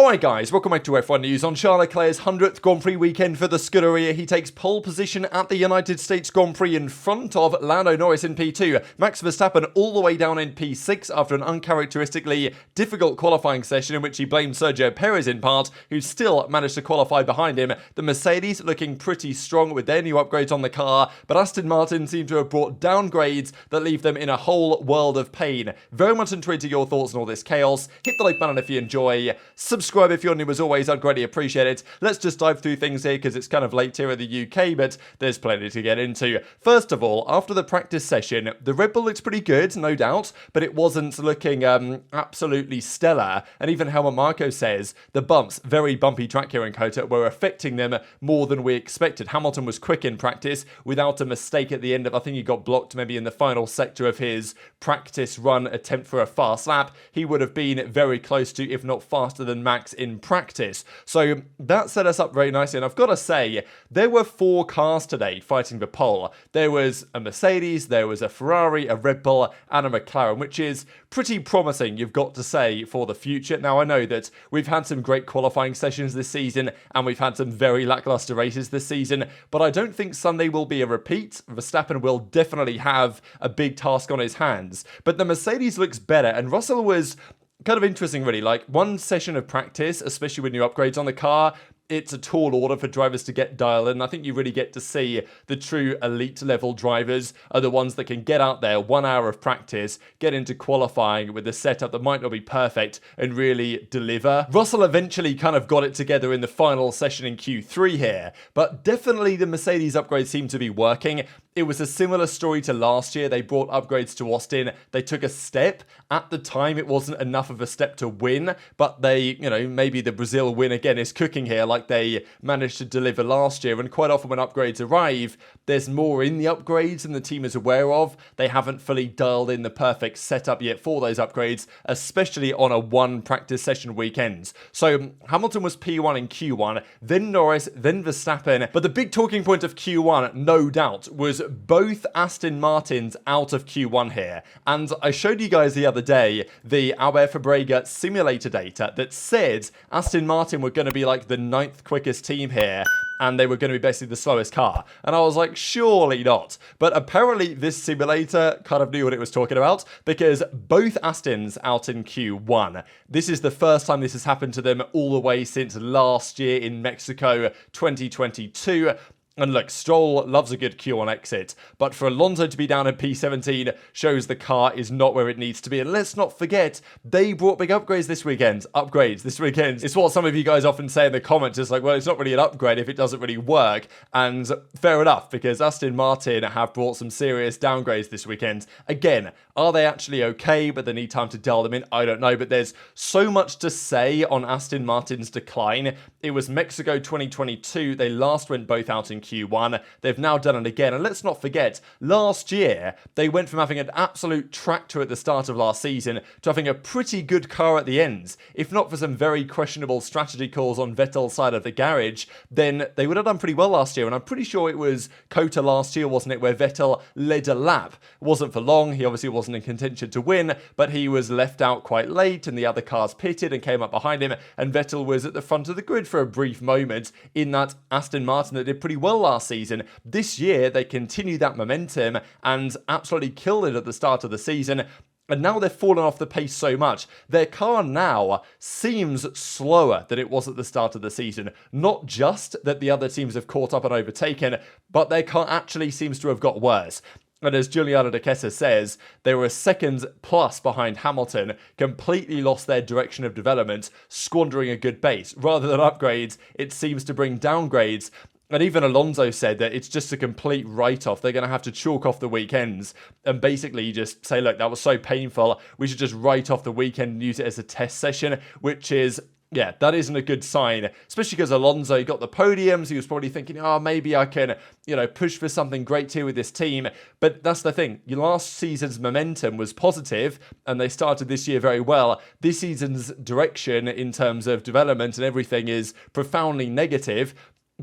Alright guys, welcome back to F1 News. On Charles Leclerc's 100th Grand Prix weekend for the Scuderia, he takes pole position at the United States Grand Prix in front of Lando Norris in P2. Max Verstappen all the way down in P6 after an uncharacteristically difficult qualifying session in which he blamed Sergio Perez in part, who still managed to qualify behind him. The Mercedes looking pretty strong with their new upgrades on the car, but Aston Martin seem to have brought downgrades that leave them in a whole world of pain. Very much intrigued to your thoughts on all this chaos. Hit the like button if you enjoy. Subscribe if you're new as always, I'd greatly appreciate it. Let's just dive through things here because it's kind of late here in the UK, but there's plenty to get into. First of all, after the practice session, the Red Bull looked pretty good, no doubt, but it wasn't looking absolutely stellar. And even Helmut Marko says the bumps, very bumpy track here in Kota, were affecting them more than we expected. Hamilton was quick in practice without a mistake at the end of, I think he got blocked maybe in the final sector of his practice run attempt for a fast lap. He would have been very close to, if not faster than Max in practice. So that set us up very nicely. And I've got to say, there were 4 cars today fighting the pole. There was a Mercedes, there was a Ferrari, a Red Bull, and a McLaren, which is pretty promising, you've got to say, for the future. Now, I know that we've had some great qualifying sessions this season, and we've had some very lackluster races this season, but I don't think Sunday will be a repeat. Verstappen will definitely have a big task on his hands. But the Mercedes looks better, and Russell was kind of interesting, really. Like, one session of practice, especially with new upgrades on the car, it's a tall order for drivers to get dialed in. I think you really get to see the true elite level drivers are the ones that can get out there 1 hour of practice, get into qualifying with a setup that might not be perfect and really deliver. Russell eventually kind of got it together in the final session in Q3 here, but definitely the Mercedes upgrades seem to be working. It was a similar story to last year. They brought upgrades to Austin. They took a step. At the time, it wasn't enough of a step to win, but they, maybe the Brazil win again is cooking here like they managed to deliver last year. And quite often when upgrades arrive, there's more in the upgrades than the team is aware of. They haven't fully dialed in the perfect setup yet for those upgrades, especially on a one practice session weekend. So Hamilton was P1 in Q1, then Norris, then Verstappen. But the big talking point of Q1, no doubt, was both Aston Martins out of Q1 here. And I showed you guys the other day the Albert Fabrega simulator data that said Aston Martin were going to be like the 9th quickest team here, and they were going to be basically the slowest car. And I was like, surely not. But apparently this simulator kind of knew what it was talking about, because both Astons out in Q1. This is the first time this has happened to them all the way since last year in Mexico 2022. And look, Stroll loves a good Q1 exit, but for Alonso to be down at P17 shows the car is not where it needs to be. And let's not forget, they brought big upgrades this weekend. It's what some of you guys often say in the comments. It's like, well, it's not really an upgrade if it doesn't really work. And fair enough, because Aston Martin have brought some serious downgrades this weekend. Again, are they actually okay, but they need time to dial them in? I don't know, but there's so much to say on Aston Martin's decline. It was Mexico 2022. They last went both out in Q1. They've now done it again. And let's not forget, last year, they went from having an absolute tractor at the start of last season to having a pretty good car at the end. If not for some very questionable strategy calls on Vettel's side of the garage, then they would have done pretty well last year. And I'm pretty sure it was Kota last year, wasn't it, where Vettel led a lap. It wasn't for long. He obviously wasn't in contention to win, but he was left out quite late and the other cars pitted and came up behind him, and Vettel was at the front of the grid for a brief moment in that Aston Martin that did pretty well last season. This year, they continue that momentum and absolutely killed it at the start of the season. And now they've fallen off the pace so much. Their car now seems slower than it was at the start of the season. Not just that the other teams have caught up and overtaken, but their car actually seems to have got worse. And as Giuliano De Kessa says, they were a second plus behind Hamilton, completely lost their direction of development, squandering a good base. Rather than upgrades, it seems to bring downgrades. And even Alonso said that it's just a complete write-off. They're going to have to chalk off the weekends and basically just say, look, that was so painful, we should just write off the weekend and use it as a test session, which is, yeah, that isn't a good sign, especially because Alonso got the podiums. He was probably thinking, oh, maybe I can, push for something great here with this team. But that's the thing. Your last season's momentum was positive, and they started this year very well. This season's direction in terms of development and everything is profoundly negative.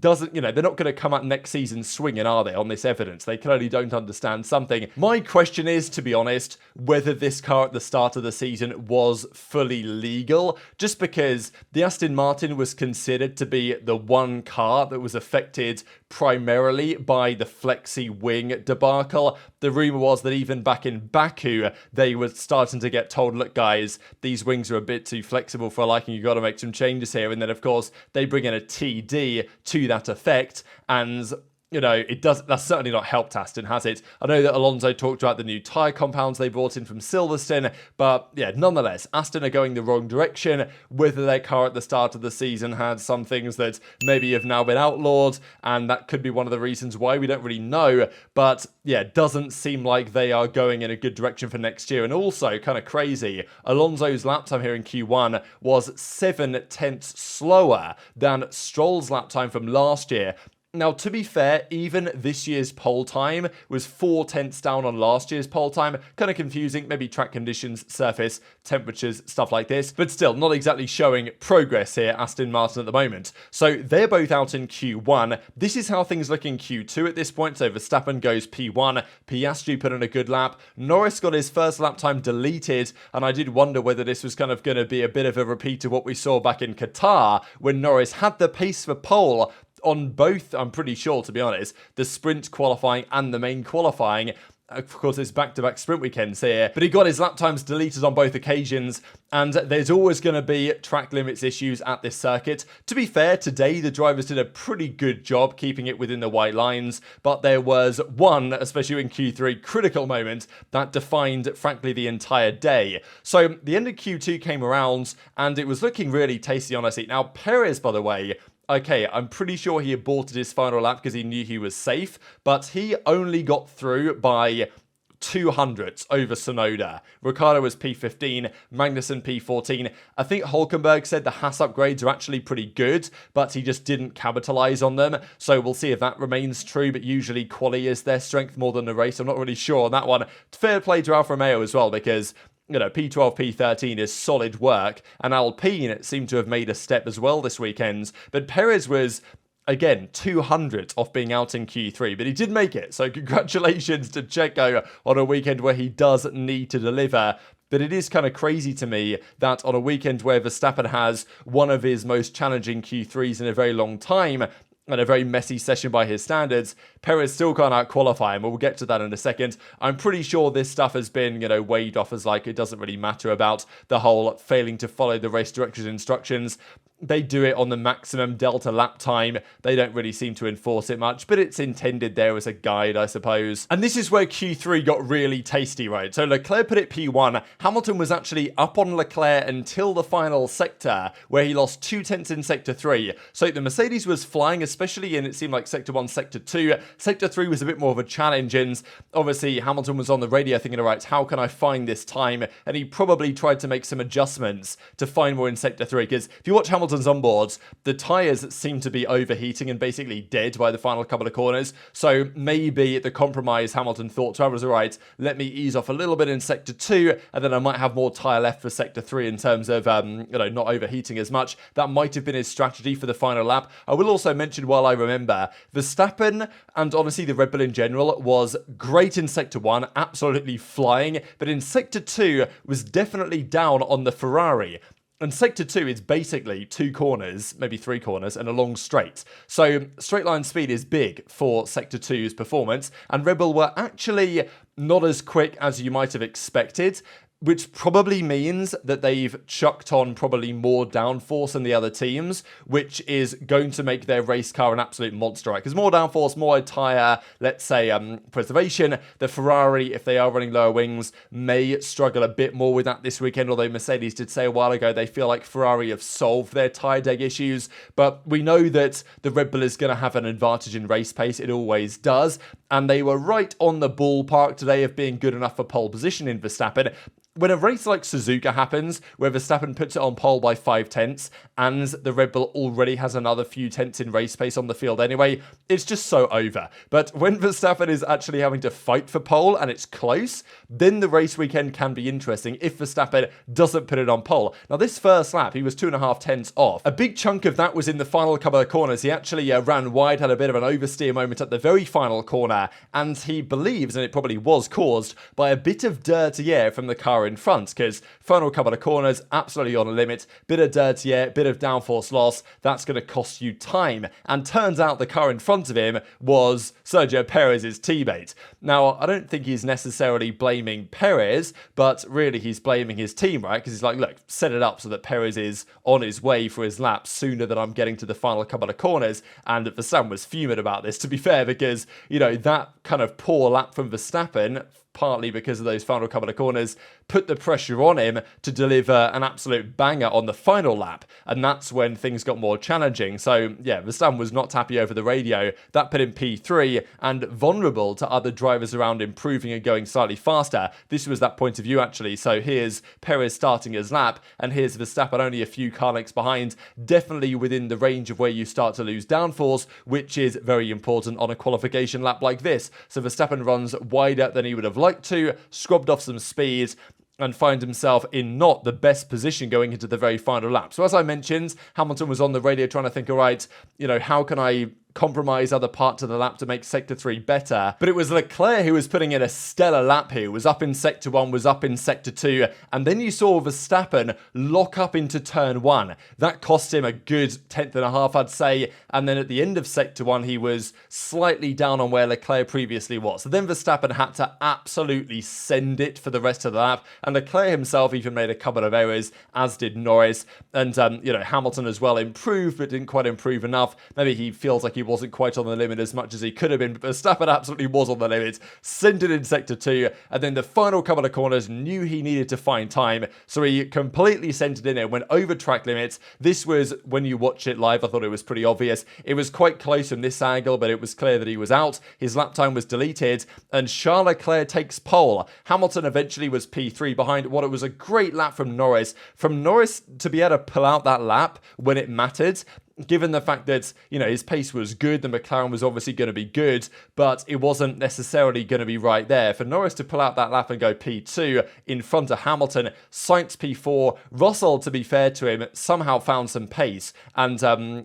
doesn't, they're not going to come out next season swinging, are they, on this evidence? They clearly don't understand something. My question is, to be honest, whether this car at the start of the season was fully legal, just because the Aston Martin was considered to be the one car that was affected primarily by the flexi wing debacle. The rumor was that even back in Baku, they were starting to get told, look guys, these wings are a bit too flexible for liking, you've got to make some changes here. And then of course they bring in a TD to that effect, and that's certainly not helped Aston, has it? I know that Alonso talked about the new tyre compounds they brought in from Silverstone, but yeah, nonetheless, Aston are going the wrong direction. Whether their car at the start of the season had some things that maybe have now been outlawed, and that could be one of the reasons why, we don't really know. But yeah, it doesn't seem like they are going in a good direction for next year. And also, kind of crazy, Alonso's lap time here in Q1 was 7/10 slower than Stroll's lap time from last year. Now, to be fair, even this year's pole time was 4/10 down on last year's pole time. Kind of confusing, maybe track conditions, surface, temperatures, stuff like this. But still, not exactly showing progress here, Aston Martin at the moment. So they're both out in Q1. This is how things look in Q2 at this point. So Verstappen goes P1, Piastri put in a good lap. Norris got his first lap time deleted, and I did wonder whether this was kind of going to be a bit of a repeat of what we saw back in Qatar, when Norris had the pace for pole on both, I'm pretty sure, to be honest, the sprint qualifying and the main qualifying. Of course, it's back-to-back sprint weekends here, but he got his lap times deleted on both occasions, and there's always going to be track limits issues at this circuit. To be fair, today the drivers did a pretty good job keeping it within the white lines, but there was one, especially in Q3, critical moment that defined, frankly, the entire day. So the end of Q2 came around, and it was looking really tasty on our seat. Now, Perez, by the way, okay, I'm pretty sure he aborted his final lap because he knew he was safe, but he only got through by 200 over Sonoda. Ricciardo was P15, Magnussen P14. I think Hülkenberg said the Haas upgrades are actually pretty good, but he just didn't capitalize on them. So we'll see if that remains true, but usually quali is their strength more than the race. I'm not really sure on that one. Fair play to Alfa Romeo as well, because P12, P13 is solid work, and Alpine seemed to have made a step as well this weekend. But Perez was, again, 200 off being out in Q3, but he did make it. So congratulations to Checo on a weekend where he does need to deliver. But it is kind of crazy to me that on a weekend where Verstappen has one of his most challenging Q3s in a very long time, and a very messy session by his standards, Perez still can't out-qualify him. We'll get to that in a second. I'm pretty sure this stuff has been, waved off as like it doesn't really matter about the whole failing to follow the race director's instructions. They do it on the maximum delta lap time. They don't really seem to enforce it much, but it's intended there as a guide, I suppose. And this is where Q3 got really tasty, right? So Leclerc put it P1. Hamilton was actually up on Leclerc until the final sector, where he lost 2/10 in Sector 3. So the Mercedes was flying, especially in, it seemed like, Sector 1, Sector 2. Sector 3 was a bit more of a challenge, and obviously Hamilton was on the radio thinking, all right, how can I find this time? And he probably tried to make some adjustments to find more in Sector 3, because if you watch Hamilton's onboards, the tyres seem to be overheating and basically dead by the final couple of corners. So maybe the compromise Hamilton thought to was, all right, let me ease off a little bit in Sector 2, and then I might have more tyre left for Sector 3 in terms of, not overheating as much. That might have been his strategy for the final lap. I will also mention, while I remember, Verstappen, and honestly the Red Bull in general, was great in Sector 1, absolutely flying, but in Sector 2 was definitely down on the Ferrari. And Sector 2 is basically 2 corners, maybe 3 corners, and a long straight. So straight line speed is big for Sector 2's performance, and Red Bull were actually not as quick as you might have expected, which probably means that they've chucked on probably more downforce than the other teams, which is going to make their race car an absolute monster, right? Because more downforce, more tyre, let's say, preservation. The Ferrari, if they are running lower wings, may struggle a bit more with that this weekend, although Mercedes did say a while ago they feel like Ferrari have solved their tyre deg issues. But we know that the Red Bull is going to have an advantage in race pace. It always does. And they were right on the ballpark today of being good enough for pole position in Verstappen. when a race like Suzuka happens, where Verstappen puts it on pole by 5 tenths, and the Red Bull already has another few tenths in race pace on the field anyway, it's just so over. But when Verstappen is actually having to fight for pole and it's close, then the race weekend can be interesting if Verstappen doesn't put it on pole. Now, this first lap, he was 2.5 tenths off. A big chunk of that was in the final couple of corners. He actually ran wide, had a bit of an oversteer moment at the very final corner, and he believes, and it probably was caused by a bit of dirty air from the car in front, because final couple of corners, absolutely on a limit, bit of dirty air, bit of downforce loss, that's going to cost you time. And turns out the car in front of him was Sergio Perez's teammate. Now, I don't think he's necessarily blaming Perez, but really he's blaming his team, right? Because he's like, look, set it up so that Perez is on his way for his lap sooner than I'm getting to the final couple of corners. And Verstappen was fuming about this, to be fair, because, you know, that kind of poor lap from Verstappen, partly because of those final couple of corners, put the pressure on him to deliver an absolute banger on the final lap. And that's when things got more challenging. So, yeah, Verstappen was not happy over the radio. That put him P3 and vulnerable to other drivers around improving and going slightly faster. This was that point of view, actually. So here's Perez starting his lap, and here's Verstappen only a few car lengths behind, definitely within the range of where you start to lose downforce, which is very important on a qualification lap like this. So Verstappen runs wider than he would have liked to, scrubbed off some speed, and find himself in not the best position going into the very final lap. So as I mentioned, Hamilton was on the radio trying to think, all right, you know, how can I compromise other parts of the lap to make Sector 3 better? But it was Leclerc who was putting in a stellar lap here, was up in Sector 1, was up in Sector 2, and then you saw Verstappen lock up into Turn 1. That cost him a good tenth and a half, I'd say, and then at the end of Sector 1, he was slightly down on where Leclerc previously was. So then Verstappen had to absolutely send it for the rest of the lap, and Leclerc himself even made a couple of errors, as did Norris, and, you know, Hamilton as well improved, but didn't quite improve enough. Maybe he feels like he wasn't quite on the limit as much as he could have been, but Verstappen absolutely was on the limit, sent it in Sector 2, and then the final couple of corners knew he needed to find time, so he completely sent it in and went over track limits. This was, when you watch it live, I thought it was pretty obvious. It was quite close from this angle, but it was clear that he was out. His lap time was deleted, and Charles Leclerc takes pole. Hamilton eventually was P3 behind what it was a great lap from Norris. From Norris to be able to pull out that lap when it mattered, given the fact that, you know, his pace was good, the McLaren was obviously going to be good, but it wasn't necessarily going to be right there. For Norris to pull out that lap and go P2 in front of Hamilton, Sainz P4, Russell, to be fair to him, somehow found some pace and,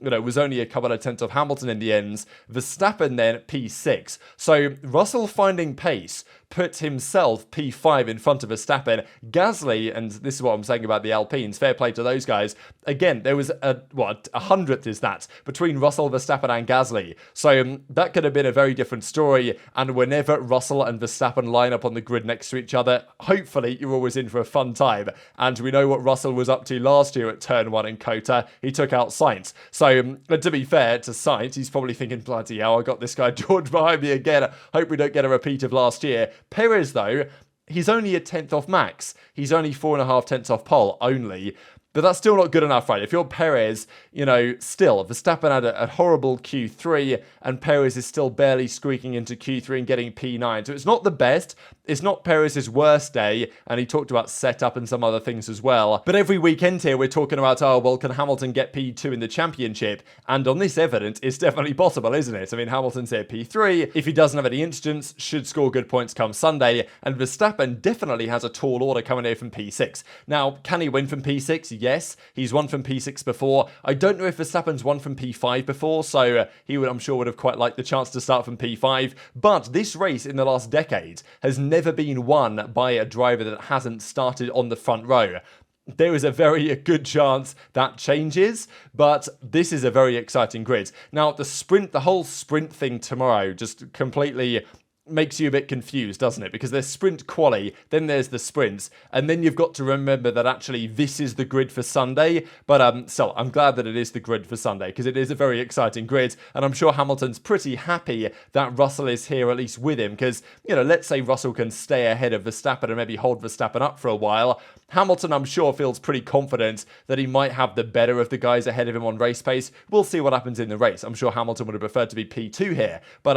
you know, was only a couple of tenths of Hamilton in the end. Verstappen then P6. So Russell finding pace put himself P5 in front of Verstappen. Gasly, and this is what I'm saying about the Alpines, fair play to those guys. Again, there was a hundredth is that between Russell, Verstappen and Gasly. So that could have been a very different story. And whenever Russell and Verstappen line up on the grid next to each other, hopefully you're always in for a fun time. And we know what Russell was up to last year at Turn 1 in Kota. He took out Sainz. So to be fair to Sainz, he's probably thinking, bloody hell, I got this guy George behind me again. Hope we don't get a repeat of last year. Perez, though, he's only a tenth off Max. He's only 4.5 tenths off pole, only. But that's still not good enough, right? If you're Perez, you know, still, Verstappen had a horrible Q3, and Perez is still barely squeaking into Q3 and getting P9. So it's not the best. It's not Perez's worst day, and he talked about setup and some other things as well. But every weekend here, we're talking about, oh, well, can Hamilton get P2 in the championship? And on this evidence, it's definitely possible, isn't it? I mean, Hamilton's here P3. If he doesn't have any incidents, should score good points come Sunday. And Verstappen definitely has a tall order coming here from P6. Now, can he win from P6? Yes, he's won from P6 before. I don't know if Verstappen's won from P5 before, so he would, I'm sure, would have quite liked the chance to start from P5. But this race in the last decade has never been won by a driver that hasn't started on the front row. There is a very good chance that changes, but this is a very exciting grid. Now, the whole sprint thing tomorrow just completely makes you a bit confused, doesn't it? Because there's sprint quali, then there's the sprints, and then you've got to remember that actually this is the grid for Sunday. But so I'm glad that it is the grid for Sunday, because it is a very exciting grid, and I'm sure Hamilton's pretty happy that Russell is here, at least with him, because, you know, let's say Russell can stay ahead of Verstappen and maybe hold Verstappen up for a while. Hamilton, I'm sure, feels pretty confident that he might have the better of the guys ahead of him on race pace. We'll see what happens in the race. I'm sure Hamilton would have preferred to be P2 here, but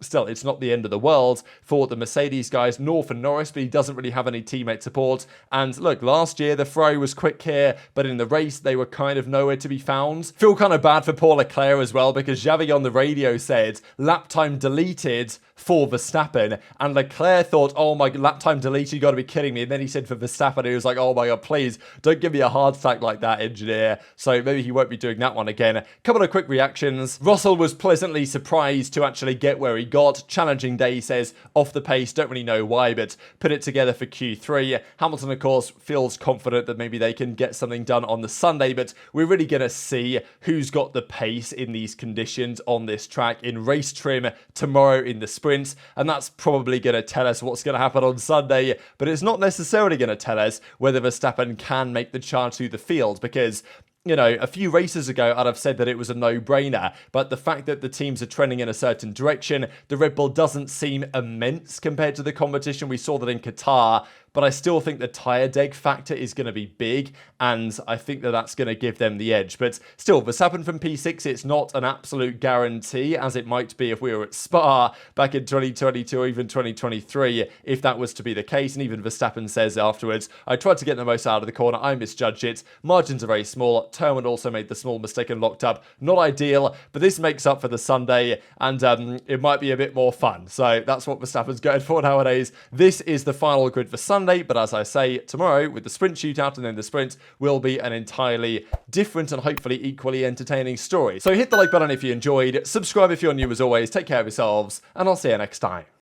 still, it's not the end of the world for the Mercedes guys, nor for Norris, but he doesn't really have any teammate support. And look, last year the Ferrari was quick here, but in the race they were kind of nowhere to be found. Feel kind of bad for poor Leclerc as well, because Xavi on the radio said lap time deleted for Verstappen, and Leclerc thought, oh my, lap time deleted, you got to be kidding me. And then he said for Verstappen, he was like, oh my god, please don't give me a heart attack like that, engineer. So maybe he won't be doing that one again. A couple of quick reactions. Russell was pleasantly surprised to actually get where he got. Challenging day, he says, off the pace, don't really know why, but put it together for Q3. Hamilton, of course, feels confident that maybe they can get something done on the Sunday, but we're really going to see who's got the pace in these conditions on this track in race trim tomorrow in the sprint. And that's probably going to tell us what's going to happen on Sunday, but it's not necessarily going to tell us whether Verstappen can make the charge through the field, because you know, a few races ago, I'd have said that it was a no-brainer, but the fact that the teams are trending in a certain direction, the Red Bull doesn't seem immense compared to the competition. We saw that in Qatar, but I still think the tyre deg factor is going to be big, and I think that that's going to give them the edge. But still, Verstappen from P6, it's not an absolute guarantee, as it might be if we were at Spa back in 2022 or even 2023, if that was to be the case. And even Verstappen says afterwards, I tried to get the most out of the corner, I misjudged it, margins are very small, Terman also made the small mistake and locked up. Not ideal, but this makes up for the Sunday, and it might be a bit more fun. So that's what Verstappen's going for nowadays. This is the final grid for Sunday, but as I say, tomorrow with the sprint shootout and then the sprint will be an entirely different and hopefully equally entertaining story. So hit the like button if you enjoyed, subscribe if you're new as always, take care of yourselves, and I'll see you next time.